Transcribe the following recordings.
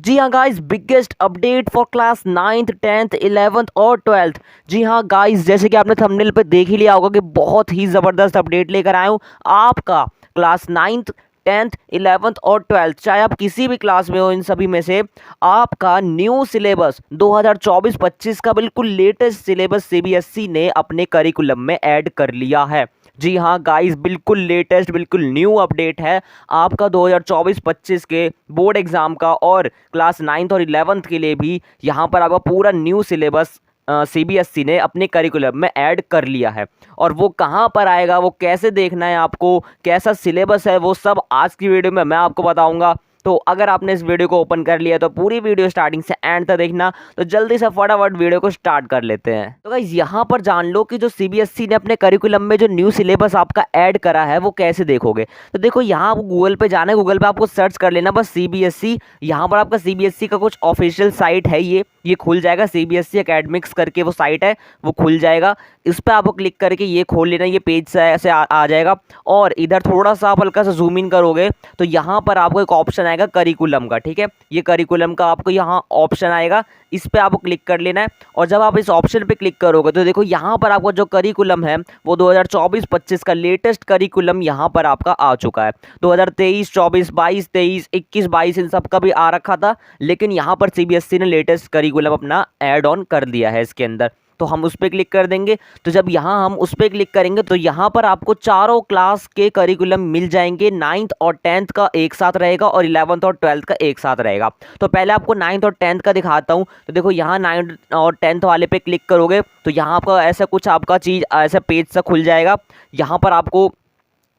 जी हाँ guys, biggest update for class 9th 10th 11th और 12th। जी हाँ गाइस, जैसे कि आपने थंबनेल पे देख ही लिया होगा कि बहुत ही ज़बरदस्त अपडेट लेकर आया हूँ आपका क्लास 9th 10th 11th और 12th, चाहे आप किसी भी क्लास में हो, इन सभी में से आपका न्यू सिलेबस 2024-25 का बिल्कुल लेटेस्ट सिलेबस सीबीएसई ने अपने करिकुलम में ऐड कर लिया है। जी हाँ गाइस, बिल्कुल लेटेस्ट, बिल्कुल न्यू अपडेट है आपका 2024-25 के बोर्ड एग्जाम का, और क्लास 9th और 11th के लिए भी यहाँ पर आपका पूरा न्यू सिलेबस सीबीएसई ने अपने करिकुलम में ऐड कर लिया है। और वो कहाँ पर आएगा, वो कैसे देखना है आपको, कैसा सिलेबस है, वो सब आज की वीडियो में मैं आपको बताऊंगा। तो अगर आपने इस वीडियो को ओपन कर लिया तो पूरी वीडियो स्टार्टिंग से एंड तक देखना। तो जल्दी से फटाफट वीडियो को स्टार्ट कर लेते हैं। तो गाइस, यहाँ पर जान लो कि जो सीबीएसई ने अपने करिकुलम में जो न्यू सिलेबस आपका ऐड करा है वो कैसे देखोगे। तो देखो, यहाँ आपको गूगल पे जाना है, गूगल पे आपको सर्च कर लेना बस सीबीएसई। यहाँ पर आपका सीबीएसई का कुछ ऑफिशियल साइट है, ये खुल जाएगा। सीबीएसई एकेडमिक्स करके वो साइट है, वो खुल जाएगा। इस पर आपको क्लिक करके ये खोल लेना, ये पेज से ऐसे आ जाएगा। और इधर थोड़ा सा आप हल्का सा जूम इन करोगे तो यहाँ पर आपको एक ऑप्शन आएगा करिकुलम का। ठीक है, ये करिकुलम का आपको यहाँ ऑप्शन आएगा, इस पे आपको क्लिक कर लेना है। और जब आप इस ऑप्शन पे क्लिक करोगे तो देखो, यहाँ पर आपका जो करिकुलम है वो 2024-25 का लेटेस्ट करिकुलम यहाँ पर आपका आ चुका है। 2023, 24, 22, 23, 21, 22 इन सब का भी आ रखा था, लेकिन यहाँ पर सीबीएसई ने लेटेस्ट करिकुलम अपना ऐड ऑन कर दिया है इसके अंदर। तो हम उस पर क्लिक कर देंगे। तो जब यहाँ हम उस पर क्लिक करेंगे तो यहाँ पर आपको चारों क्लास के करिकुलम मिल जाएंगे। 9th और 10th का एक साथ रहेगा और 11th और 12th का एक साथ रहेगा। तो पहले आपको 9th और 10th का दिखाता हूँ। तो देखो, यहाँ 9th और 10th वाले पे क्लिक करोगे तो यहाँ आपका ऐसा कुछ आपका चीज़ ऐसा पेज सा खुल जाएगा। यहाँ पर आपको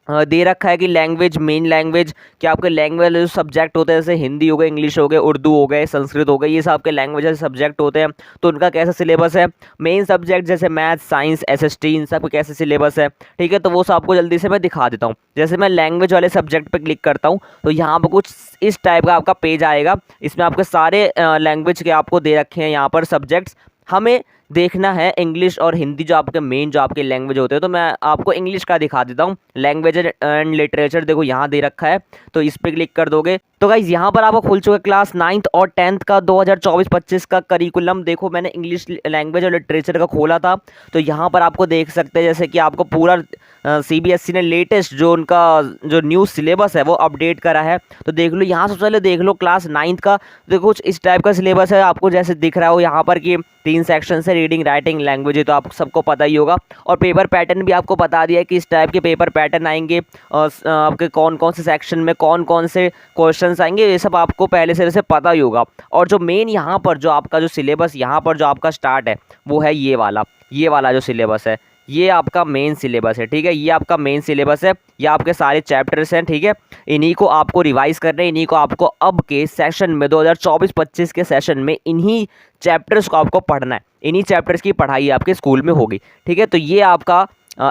दे रखा है कि लैंग्वेज, मेन लैंग्वेज, कि आपके लैंग्वेज जो सब्जेक्ट होते हैं, जैसे हिंदी हो गए, इंग्लिश हो गए, उर्दू हो गए, संस्कृत हो गए, ये सब आपके लैंग्वेज जैसे सब्जेक्ट होते हैं। तो उनका कैसा सिलेबस है। मेन सब्जेक्ट जैसे मैथ, साइंस, एसएसटी, इन सब का कैसे सिलेबस है। ठीक है, तो वो सब आपको जल्दी से मैं दिखा देता हूँ। जैसे मैं लैंग्वेज वाले सब्जेक्ट पर क्लिक करता हूँ तो यहाँ पर कुछ इस टाइप का आपका पेज आएगा। इसमें आपके सारे लैंग्वेज के आपको दे रखे हैं यहाँ पर सब्जेक्ट्स। हमें देखना है इंग्लिश और हिंदी, जो आपके मेन जो आपके लैंग्वेज होते हैं। तो मैं आपको इंग्लिश का दिखा देता हूँ। लैंग्वेज एंड लिटरेचर देखो यहाँ दे रखा है, तो इस पर क्लिक कर दोगे तो गाइज यहाँ पर आपको खुल चुका है क्लास 9th और 10th का 2024-25 का करिकुलम। देखो, मैंने इंग्लिश लैंग्वेज और लिटरेचर का खोला था, तो यहाँ पर आपको देख सकते हैं जैसे कि आपको पूरा सीबीएसई ने लेटेस्ट जो उनका जो न्यू सिलेबस है वो अपडेट करा है। तो देख लो, यहाँ सबसे पहले देख लो क्लास 9th का। देखो, कुछ इस टाइप का सिलेबस है, आपको जैसे दिख रहा हो यहाँ पर कि 3 सेक्शन है, रीडिंग, राइटिंग, लैंग्वेज, तो आप सबको पता ही होगा। और पेपर पैटर्न भी आपको बता दिया है कि इस टाइप के पेपर पैटर्न आएंगे, और आपके कौन कौन से सेक्शन में कौन कौन से क्वेश्चन आएंगे, ये सब आपको पहले से वैसे पता ही होगा। और जो मेन यहाँ पर जो आपका जो सिलेबस यहाँ पर जो आपका स्टार्ट है वो है ये वाला जो सिलेबस है, ये आपका मेन सिलेबस है। ठीक है, ये आपका मेन सिलेबस है, ये आपके सारे चैप्टर्स हैं। ठीक है, इन्हीं को आपको रिवाइज करना है, इन्हीं को आपको अब के सेशन में 2024-25 के सेशन में इन्हीं चैप्टर्स को आपको पढ़ना है। इन्हीं चैप्टर्स की पढ़ाई आपके स्कूल में होगी। ठीक है, तो ये आपका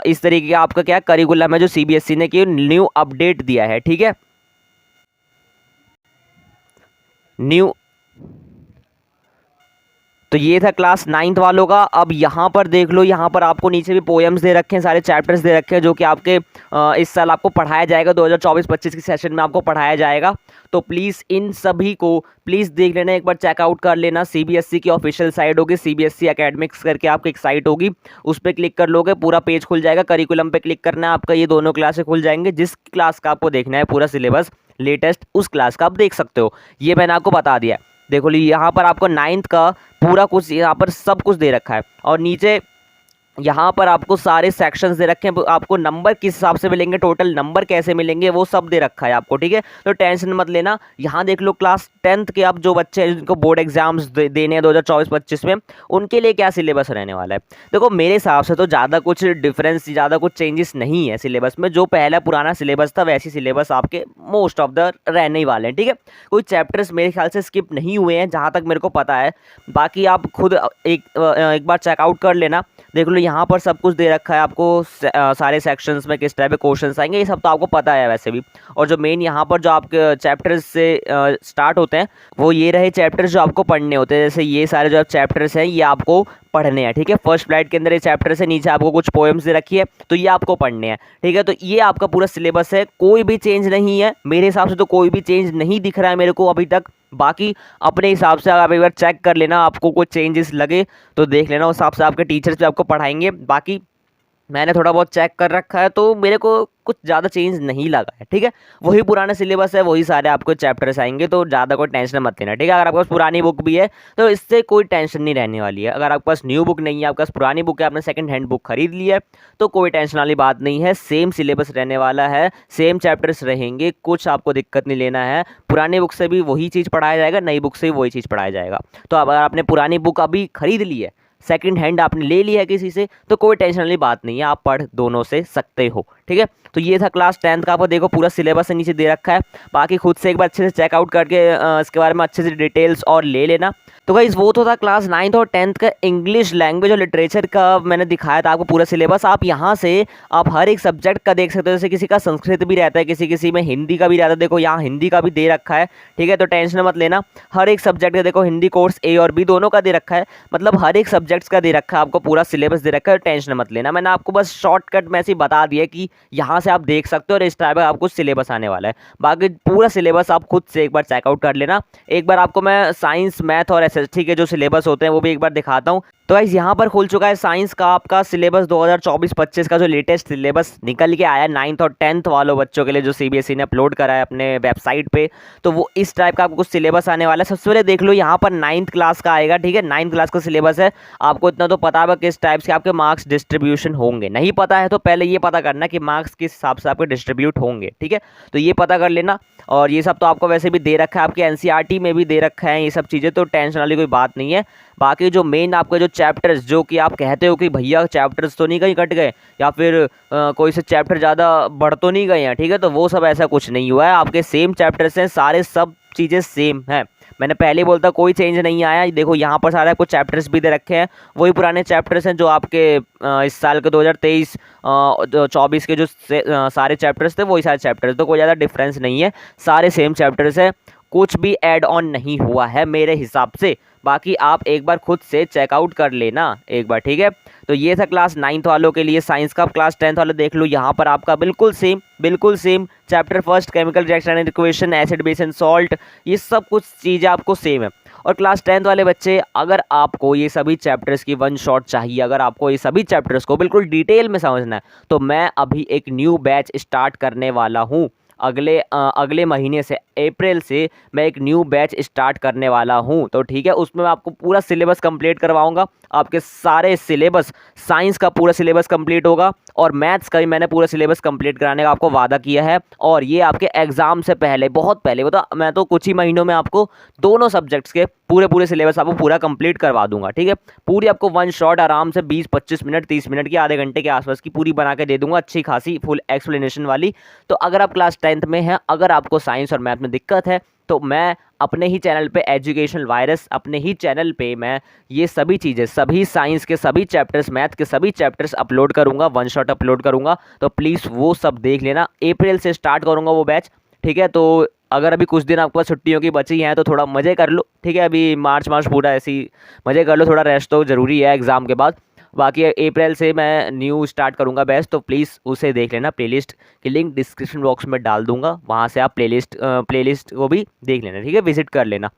इस तरीके का आपका क्या करिकुलम है जो सीबीएसई ने की न्यू अपडेट दिया है। ठीक है, न्यू। तो ये था क्लास 9th वालों का। अब यहाँ पर देख लो, यहाँ पर आपको नीचे भी पोएम्स दे रखे हैं, सारे चैप्टर्स दे रखे हैं जो कि आपके इस साल आपको पढ़ाया जाएगा, 2024-25 के सेशन में आपको पढ़ाया जाएगा। तो प्लीज़ इन सभी को प्लीज़ देख लेना, एक बार चेकआउट कर लेना। सीबीएसई की ऑफिशियल साइट होगी, सीबीएसई एकेडमिक्स करके आपकी एक साइट होगी, उस पर क्लिक कर लोगे, पूरा पेज खुल जाएगा। करिकुलम पे क्लिक करना है, आपका ये दोनों क्लासें खुल जाएंगे। जिस क्लास का आपको देखना है पूरा सिलेबस लेटेस्ट, उस क्लास का आप देख सकते हो। ये मैंने आपको बता दिया है। देखो, यहाँ पर आपको 9th का पूरा कुछ, यहाँ पर सब कुछ दे रखा है। और नीचे यहाँ पर आपको सारे सेक्शंस दे रखे हैं, आपको नंबर किस हिसाब से मिलेंगे, टोटल नंबर कैसे मिलेंगे, वो सब दे रखा है आपको। ठीक है, तो टेंशन मत लेना। यहाँ देख लो, क्लास 10th के अब जो बच्चे हैं जिनको बोर्ड एग्जाम्स देने हैं 2024-25 में, उनके लिए क्या सिलेबस रहने वाला है। देखो, मेरे हिसाब से तो ज़्यादा कुछ डिफरेंस, ज़्यादा कुछ चेंजेस नहीं है सिलेबस में। जो पहला पुराना सिलेबस था वैसी सिलेबस आपके मोस्ट ऑफ द रहने ही वाले हैं। ठीक है, कोई चैप्टर्स मेरे ख्याल से स्किप नहीं हुए हैं जहाँ तक मेरे को पता है। बाकी आप खुद एक बार चेकआउट कर लेना। देख लो, यहाँ पर सब कुछ दे रखा है आपको, सारे सेक्शंस में किस टाइप के क्वेश्चंस आएंगे, ये सब तो आपको पता है वैसे भी। और जो मेन यहाँ पर जो आपके चैप्टर्स से स्टार्ट होते हैं वो ये रहे चैप्टर्स जो आपको पढ़ने होते हैं। जैसे ये सारे जो चैप्टर्स हैं ये आपको पढ़ने हैं। ठीक है, फर्स्ट फ्लाइट के अंदर ये चैप्टर्स है, नीचे आपको कुछ पोएम्स दे रखी है, तो ये आपको पढ़ने हैं। ठीक है, तो ये आपका पूरा सिलेबस है, कोई भी चेंज नहीं है मेरे हिसाब से। तो कोई भी चेंज नहीं दिख रहा है मेरे को अभी तक। बाकी अपने हिसाब से आप एक बार चेक कर लेना, आपको कोई चेंजेस लगे तो देख लेना, उस हिसाब से आपके टीचर्स भी आपको पढ़ाएंगे। बाकी मैंने थोड़ा बहुत चेक कर रखा है तो मेरे को कुछ ज़्यादा चेंज नहीं लगा है, ठीक है। वही पुराना सिलेबस है, वही सारे आपको चैप्टर्स आएंगे, तो ज़्यादा कोई टेंशन मत लेना, ठीक है। अगर आपके पास पुरानी बुक भी है तो इससे कोई टेंशन नहीं रहने वाली है। अगर आपके पास न्यू बुक नहीं है, आपके पास पुरानी बुक है, आपने सेकंड हैंड बुक खरीद ली है, तो कोई टेंशन वाली बात नहीं है। सेम सिलेबस रहने वाला है, सेम चैप्टर्स रहेंगे, कुछ आपको दिक्कत नहीं लेना है। पुरानी बुक से भी वही चीज़ पढ़ाया जाएगा, नई बुक से भी वही चीज़ पढ़ाया जाएगा। तो अगर आपने पुरानी बुक अभी खरीद ली है, सेकंड हैंड आपने ले लिया है किसी से, तो कोई टेंशन वाली बात नहीं है, आप पढ़ दोनों से सकते हो, ठीक है। तो ये था क्लास 10 का, आपको देखो पूरा सिलेबस नीचे दे रखा है। बाकी खुद से एक बार अच्छे से चेकआउट करके इसके बारे में अच्छे से डिटेल्स और ले लेना। तो गाइस वो तो था क्लास 9th और 10th का इंग्लिश लैंग्वेज और लिटरेचर का, मैंने दिखाया था आपको पूरा सिलेबस। आप यहाँ से आप हर एक सब्जेक्ट का देख सकते हो, जैसे किसी का संस्कृत भी रहता है, किसी में हिंदी का भी रहता है, देखो यहाँ हिंदी का भी दे रखा है, ठीक है। तो टेंशन मत लेना, हर एक सब्जेक्ट का देखो, हिंदी कोर्स ए और बी दोनों का दे रखा है, मतलब हर एक सब्जेक्ट्स का दे रखा है, आपको पूरा सिलेबस दे रखा है, टेंशन मत लेना। मैंने आपको बस शॉर्टकट में ऐसे ही बता दिया कि यहाँ से आप देख सकते हो और इस टाइप का आपको सिलेबस आने वाला है। बाकी पूरा सिलेबस आप खुद से एक बार चेकआउट कर लेना। एक बार आपको मैं साइंस, मैथ और एसएसटी के जो सिलेबस होते हैं वो भी एक बार दिखाता हूँ। तो गाइस यहाँ पर खुल चुका है साइंस का आपका सिलेबस 2024-25 का जो लेटेस्ट सिलेबस निकल के आया है 9th और 10th वालों बच्चों के लिए, जो सीबीएसई ने अपलोड करा है अपने वेबसाइट पे। तो वो इस टाइप का आपको कुछ सिलेबस आने वाला है। सबसे पहले देख लो यहाँ पर 9th क्लास का आएगा, ठीक है। 9th क्लास का सिलेबस है, आपको इतना तो पता है किस टाइप से आपके मार्क्स डिस्ट्रीब्यूशन होंगे। नहीं पता है तो पहले ये पता करना कि मार्क्स किस हिसाब से आपके डिस्ट्रीब्यूट होंगे, ठीक है। तो ये पता कर लेना। और ये सब तो आपको वैसे भी दे रखा है, आपके एनसीईआरटी में भी दे रखा है ये सब चीज़ें, तो टेंशन वाली कोई बात नहीं है। बाकी जो मेन आपके जो चैप्टर्स, जो कि आप कहते हो कि भैया चैप्टर्स तो नहीं कहीं कट गए या फिर कोई से चैप्टर ज़्यादा बढ़ तो नहीं गए हैं, ठीक है, तो वो सब ऐसा कुछ नहीं हुआ है। आपके सेम चैप्टर्स हैं, सारे सब चीज़ें सेम हैं। मैंने पहले बोलता कोई चेंज नहीं आया। देखो यहाँ पर सारे आपको चैप्टर्स भी दे रखे हैं, वही पुराने चैप्टर्स हैं जो आपके इस साल के 2023-24 के जो सारे चैप्टर्स थे, वही सारे चैप्टर्स, तो कोई ज़्यादा डिफरेंस नहीं है, सारे सेम चैप्टर्स हैं, कुछ भी ऐड ऑन नहीं हुआ है मेरे हिसाब से। बाकी आप एक बार खुद से चेकआउट कर लेना एक बार, ठीक है। तो ये था क्लास 9th वालों के लिए साइंस का। क्लास 10th वाले देख लो, यहाँ पर आपका बिल्कुल same chapter first chemical reaction and equation, acid base and salt, ये सब कुछ चीज़ें आपको सेम है। और क्लास 10th वाले बच्चे, अगर आपको ये सभी चैप्टर्स की वन शॉट चाहिए, अगर आपको ये सभी चैप्टर्स को बिल्कुल डिटेल में समझना है, तो मैं अभी एक न्यू बैच स्टार्ट करने वाला हूँ। अगले महीने से, अप्रैल से मैं एक न्यू बैच स्टार्ट करने वाला हूं। तो ठीक है, उसमें मैं आपको पूरा सिलेबस कंप्लीट करवाऊंगा। आपके सारे सिलेबस, साइंस का पूरा सिलेबस कंप्लीट होगा और मैथ्स का भी मैंने पूरा सिलेबस कंप्लीट कराने का आपको वादा किया है। और ये आपके एग्जाम से पहले, बहुत पहले, मैं तो कुछ ही महीनों में आपको दोनों सब्जेक्ट्स के पूरे सिलेबस आपको पूरा कंप्लीट करवा दूंगा, ठीक है। पूरी आपको वन शॉट आराम से 20-25 मिनट, 30 मिनट की, आधे घंटे के आसपास की पूरी बना के दे दूंगा, अच्छी खासी फुल एक्सप्लेनेशन वाली। तो अगर आप क्लास 10th में हैं, अगर आपको साइंस और मैथ में दिक्कत है, तो मैं अपने ही चैनल पे एजुकेशनल वायरस, अपने ही चैनल पे मैं ये सभी चीज़ें, सभी साइंस के सभी चैप्टर्स, मैथ के सभी चैप्टर्स अपलोड करूँगा, वन शॉट अपलोड करूँगा। तो प्लीज़ वो सब देख लेना। अप्रैल से स्टार्ट करूँगा वो बैच, ठीक है। तो अगर अभी कुछ दिन आपके पास छुट्टियों की बची हैं तो थोड़ा मज़े कर लो, ठीक है। अभी मार्च पूरा ऐसे ही मज़े कर लो, थोड़ा रेस्ट तो ज़रूरी है एग्ज़ाम के बाद। बाकी अप्रैल से मैं न्यू स्टार्ट करूँगा बैच, तो प्लीज़ उसे देख लेना। प्लेलिस्ट की लिंक डिस्क्रिप्शन बॉक्स में डाल दूंगा, वहाँ से आप प्लेलिस्ट को भी देख लेना, ठीक है, विजिट कर लेना।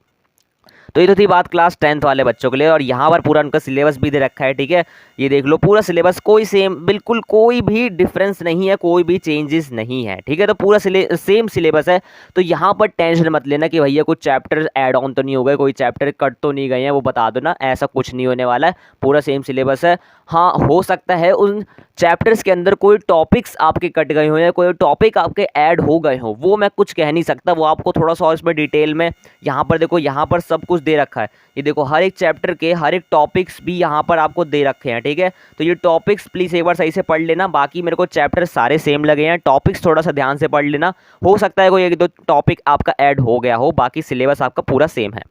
तो ये तो थी बात क्लास 10th वाले बच्चों के लिए। और यहाँ पर पूरा उनका सिलेबस भी दे रखा है, ठीक है। ये देख लो पूरा सिलेबस, कोई सेम, बिल्कुल कोई भी डिफरेंस नहीं है, कोई भी चेंजेस नहीं है, ठीक है। तो पूरा सेम सिलेबस है। तो यहाँ पर टेंशन मत लेना कि भैया कुछ चैप्टर ऐड ऑन तो नहीं हो गए, कोई चैप्टर कट तो नहीं गए हैं, वो बता दो ना, ऐसा कुछ नहीं होने वाला है, पूरा सेम सिलेबस है। हाँ, हो सकता है उन चैप्टर्स के अंदर कोई टॉपिक्स आपके कट गए हो या कोई टॉपिक आपके ऐड हो गए हो, वो मैं कुछ कह नहीं सकता, वो आपको थोड़ा सा इसमें डिटेल में, यहाँ पर देखो, यहाँ पर सब कुछ दे रखा है। ये देखो हर एक चैप्टर के हर एक टॉपिक्स भी यहाँ पर आपको दे रखे हैं, ठीक है। तो ये टॉपिक्स प्लीज़ एक बार सही से पढ़ लेना। बाकी मेरे को चैप्टर सारे सेम लगे हैं, टॉपिक्स थोड़ा सा ध्यान से पढ़ लेना, हो सकता है कोई एक दो टॉपिक आपका ऐड हो गया हो, बाकी सिलेबस आपका पूरा सेम है।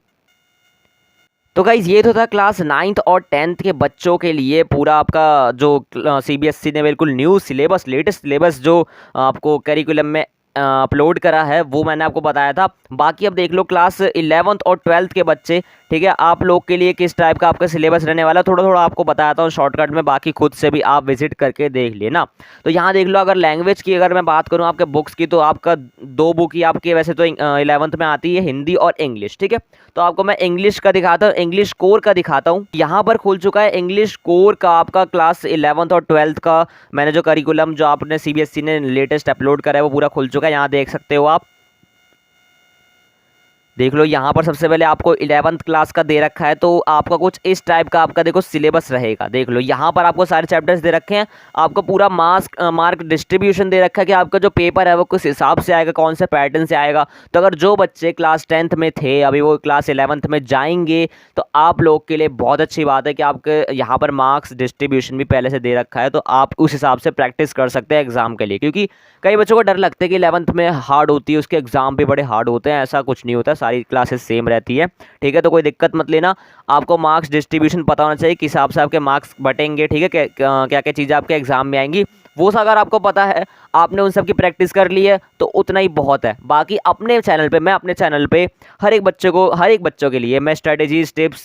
तो गाइज़ ये तो था क्लास 9th और 10th के बच्चों के लिए पूरा आपका जो सीबीएसई ने बिल्कुल न्यू सिलेबस, लेटेस्ट सिलेबस जो आपको करिकुलम में अपलोड करा है वो मैंने आपको बताया था। बाकी अब देख लो क्लास 11th और 12th के बच्चे, ठीक है, आप लोग के लिए किस टाइप का आपका सिलेबस रहने वाला थोड़ा थोड़ा आपको बताता हूँ शॉर्टकट में, बाकी खुद से भी आप विजिट करके देख लेना। तो यहाँ देख लो, अगर लैंग्वेज की अगर मैं बात करूँ आपके बुक्स की, तो आपका 2 बुक ही आपके वैसे तो 11th में आती है, हिंदी और इंग्लिश, ठीक है। तो आपको मैं इंग्लिश का दिखाता हूँ, इंग्लिश कोर का दिखाता हूँ। यहाँ पर खुल चुका है इंग्लिश कोर का आपका क्लास 11th और 12th का मैंने जो करिकुलम जो आपने सीबीएसई ने लेटेस्ट अपलोड करा है वो पूरा खुल चुका है। यहाँ देख सकते हो आप, देख लो यहाँ पर सबसे पहले आपको 11th क्लास का दे रखा है, तो आपका कुछ इस टाइप का आपका देखो सिलेबस रहेगा। देख लो यहाँ पर आपको सारे चैप्टर्स दे रखे हैं, आपको पूरा मार्क डिस्ट्रीब्यूशन दे रखा है कि आपका जो पेपर है वो किस हिसाब से आएगा, कौन से पैटर्न से आएगा। तो अगर जो बच्चे क्लास 10th में थे अभी वो क्लास 11th में जाएंगे तो आप लोग के लिए बहुत अच्छी बात है कि आपके यहाँ पर मार्क्स डिस्ट्रीब्यूशन भी पहले से दे रखा है, तो आप उस हिसाब से प्रैक्टिस कर सकते हैं एग्जाम के लिए। क्योंकि कई बच्चों को डर लगता है कि 11th में हार्ड होती है, उसके एग्जाम भी बड़े हार्ड होते हैं, ऐसा कुछ नहीं होता, सारी क्लासेस सेम रहती है, ठीक है। तो कोई दिक्कत मत लेना, आपको मार्क्स डिस्ट्रीब्यूशन पता होना चाहिए किस हिसाब से आपके मार्क्स बटेंगे, ठीक है, क्या क्या चीज़ें आपके एग्जाम में आएंगी वो सब अगर आपको पता है, आपने उन सब की प्रैक्टिस कर ली है तो उतना ही बहुत है। बाकी अपने चैनल पे, मैं अपने चैनल पे हर एक बच्चों के लिए मैं स्ट्रेटेजीज, टिप्स,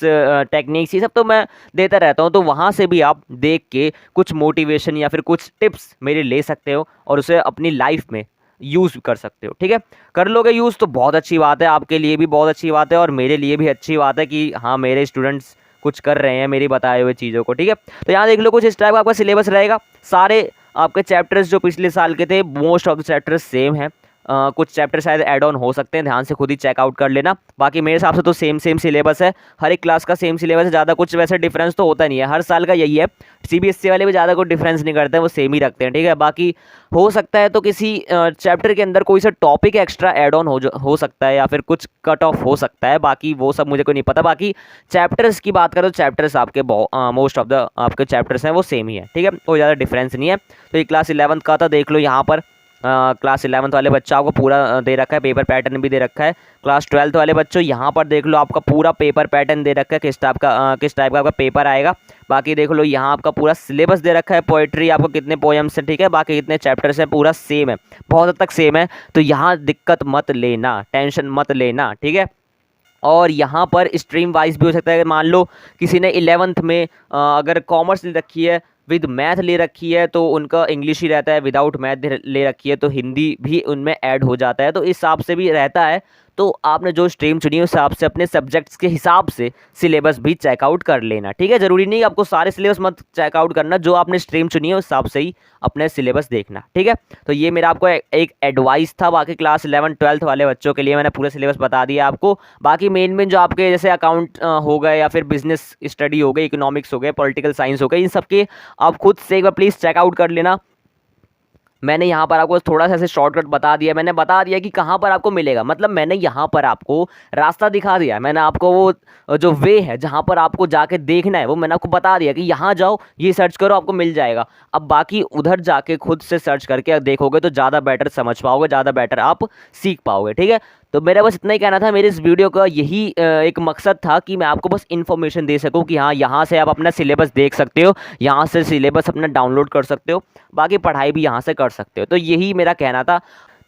टेक्निक्स ये सब तो मैं देता रहता हूँ, तो वहाँ से भी आप देख के कुछ मोटिवेशन या फिर कुछ टिप्स मेरे ले सकते हो और उसे अपनी लाइफ में यूज़ कर सकते हो, ठीक है। कर लोगे यूज़ तो बहुत अच्छी बात है, आपके लिए भी बहुत अच्छी बात है और मेरे लिए भी अच्छी बात है कि हाँ मेरे स्टूडेंट्स कुछ कर रहे हैं मेरी बताए हुए चीज़ों को, ठीक है। तो यहाँ देख लो कुछ इस टाइप का आपका सिलेबस रहेगा। सारे आपके चैप्टर्स जो पिछले साल के थे most of the chapters same है, कुछ चैप्टर शायद ऐड ऑन हो सकते हैं, ध्यान से खुद ही चेकआउट कर लेना। बाकी मेरे हिसाब से तो सेम सिलेबस है, हर एक क्लास का सेम सिलेबस है, ज़्यादा कुछ वैसे डिफरेंस तो होता नहीं है, हर साल का यही है। सीबीएसई वाले भी ज़्यादा कुछ डिफरेंस नहीं करते हैं, वो सेम ही रखते हैं, ठीक है। बाकी हो सकता है तो किसी चैप्टर के अंदर कोई सा टॉपिक एक्स्ट्रा ऐड ऑन हो सकता है या फिर कुछ कट ऑफ हो सकता है, बाकी वो सब मुझे को नहीं पता। बाकी चैप्टर्स की बात करो, चैप्टर्स आपके मोस्ट ऑफ द आपके चैप्टर्स हैं वो सेम ही है, ठीक है, कोई ज़्यादा डिफरेंस नहीं है। तो ये क्लास 11th का था, देख लो यहाँ पर क्लास 11th वाले बच्चों को पूरा दे रखा है, पेपर पैटर्न भी दे रखा है। क्लास 12th वाले बच्चों यहाँ पर देख लो आपका पूरा पेपर पैटर्न दे रखा है, किस टाइप का आपका पेपर आएगा। बाकी देख लो यहाँ आपका पूरा सिलेबस दे रखा है, पोएट्री आपको कितने पोएम्स हैं, ठीक है, बाकी कितने चैप्टर्स हैं, पूरा सेम है, बहुत हद तक सेम है। तो यहाँ दिक्कत मत लेना, टेंशन मत लेना, ठीक है। और यहाँ पर स्ट्रीम वाइज भी हो सकता है, मान लो किसी ने 11th में अगर कॉमर्स ले रखी है विद मैथ ले रखी है तो उनका इंग्लिश ही रहता है, विदाउट मैथ ले रखी है तो हिंदी भी उनमें ऐड हो जाता है, तो इस हिसाब से भी रहता है। तो आपने जो स्ट्रीम चुनी है उस हिसाब से अपने सब्जेक्ट्स के हिसाब से सिलेबस भी चेकआउट कर लेना, ठीक है। ज़रूरी नहीं आपको सारे सिलेबस मत चेकआउट करना, जो आपने स्ट्रीम चुनी है उस हिसाब से ही अपने सिलेबस देखना, ठीक है। तो ये मेरा आपको एक एडवाइस था। बाकी क्लास 11 12th वाले बच्चों के लिए मैंने पूरा सिलेबस बता दिया आपको। बाकी मेन जो आपके जैसे अकाउंट हो गए या फिर बिजनेस स्टडी हो गई, इकोनॉमिक्स हो गए, पॉलिटिकल साइंस हो गए, इन सब के आप खुद से एक बार प्लीज़ चेकआउट कर लेना। मैंने यहाँ पर आपको थोड़ा सा ऐसे शॉर्टकट बता दिया, मैंने बता दिया कि कहाँ पर आपको मिलेगा, मतलब मैंने यहाँ पर आपको रास्ता दिखा दिया, मैंने आपको वो जो वे है जहाँ पर आपको जाके देखना है वो मैंने आपको बता दिया कि यहाँ जाओ, ये सर्च करो, आपको मिल जाएगा। अब बाकी उधर जाके खुद से सर्च करके देखोगे तो ज़्यादा बेटर समझ पाओगे, ज़्यादा बेटर आप सीख पाओगे, ठीक है। तो मेरा बस इतना ही कहना था, मेरे इस वीडियो का यही एक मकसद था कि मैं आपको बस इन्फॉर्मेशन दे सकूं कि हाँ यहाँ से आप अपना सिलेबस देख सकते हो, यहाँ से सिलेबस अपना डाउनलोड कर सकते हो, बाकी पढ़ाई भी यहाँ से कर सकते हो। तो यही मेरा कहना था।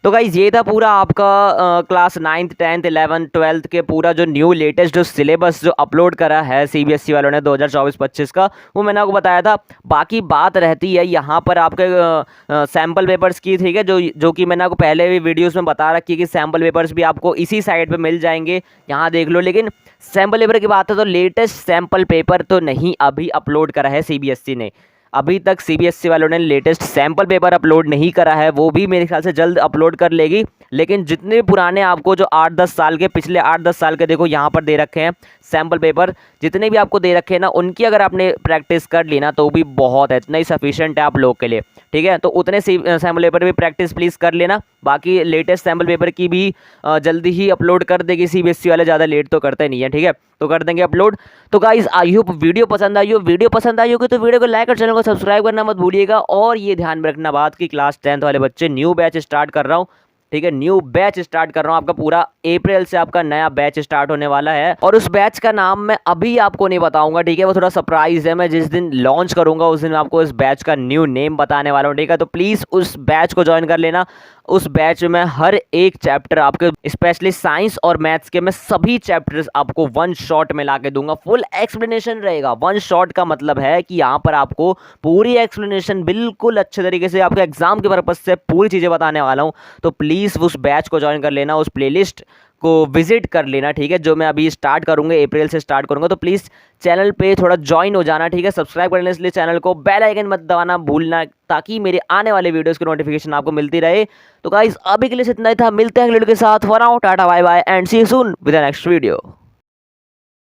तो गाइज़ ये था पूरा आपका class 9th 10th 11th 12th के पूरा जो न्यू लेटेस्ट जो सिलेबस जो अपलोड करा है सीबीएसई वालों ने 2024-25 का, वो मैंने आपको बताया था। बाकी बात रहती है यहाँ पर आपके सैम्पल पेपर्स की, ठीक है, जो कि मैंने आपको पहले भी वीडियोस में बता रखी है कि सैम्पल पेपर्स भी आपको इसी साइट पे मिल जाएंगे, यहाँ देख लो। लेकिन सैम्पल पेपर की बात है तो लेटेस्ट सैम्पल पेपर तो नहीं अभी अपलोड करा है सीबीएसई ने, अभी तक सीबीएसई वालों ने लेटेस्ट सैम्पल पेपर अपलोड नहीं करा है, वो भी मेरे ख्याल से जल्द अपलोड कर लेगी। लेकिन जितने भी पुराने आपको जो 8-10 साल के, पिछले 8-10 साल के देखो यहाँ पर दे रखे हैं सैम्पल पेपर, जितने भी आपको दे रखे हैं ना, उनकी अगर आपने प्रैक्टिस कर ली ना तो भी बहुत है, इतना ही सफिशिएंट है आप लोग के लिए, ठीक है। तो उतने सैम्पल पेपर भी प्रैक्टिस प्लीज़ कर लेना। बाकी लेटेस्ट सैम्पल पेपर की भी जल्दी ही अपलोड कर देगी सीबीएसई वाले, ज़्यादा लेट तो करते नहीं है, ठीक है, तो कर देंगे अपलोड। तो गाइज आई होप वीडियो पसंद आई हो, वीडियो पसंद आई होगी तो वीडियो को लाइक और चैनल को सब्सक्राइब करना मत भूलिएगा। और ये ध्यान में रखना बात कि क्लास 10th वाले बच्चे न्यू बैच स्टार्ट कर रहा हूँ, ठीक है, न्यू बैच स्टार्ट कर रहा हूँ आपका, पूरा अप्रैल से आपका नया बैच स्टार्ट होने वाला है। और उस बैच का नाम मैं अभी आपको नहीं बताऊंगा, ठीक है, वो थोड़ा सरप्राइज है, मैं जिस दिन लॉन्च करूंगा उस दिन आपको इस बैच का न्यू नेम बताने वाला हूँ, ठीक है। तो प्लीज़ उस बैच को ज्वाइन कर लेना। उस बैच में हर एक चैप्टर आपके स्पेशली साइंस और मैथ्स के मैं सभी चैप्टर्स आपको वन शॉट में ला के दूंगा। फुल एक्सप्लेनेशन रहेगा। वन शॉट का मतलब है कि यहाँ पर आपको पूरी एक्सप्लेनेशन बिल्कुल अच्छे तरीके से आपके एग्जाम के पर्पज से पूरी चीज़ें बताने वाला हूँ। तो प्लीज़ उस बैच को ज्वाइन कर लेना, उस प्लेलिस्ट को विजिट कर लेना, ठीक है, जो मैं अभी स्टार्ट करूंगा, अप्रैल से स्टार्ट करूंगा। तो प्लीज़ चैनल पे थोड़ा ज्वाइन हो जाना, ठीक है, सब्सक्राइब कर लेना इसलिए चैनल को, बेल आइकन मत दबाना भूलना, ताकि मेरे आने वाले वीडियोस की नोटिफिकेशन आपको मिलती रहे। तो गाइस अभी के लिए इतना ही था, मिलते हैं अगले वीडियो के साथ। For now tata bye bye and see you soon with the next video.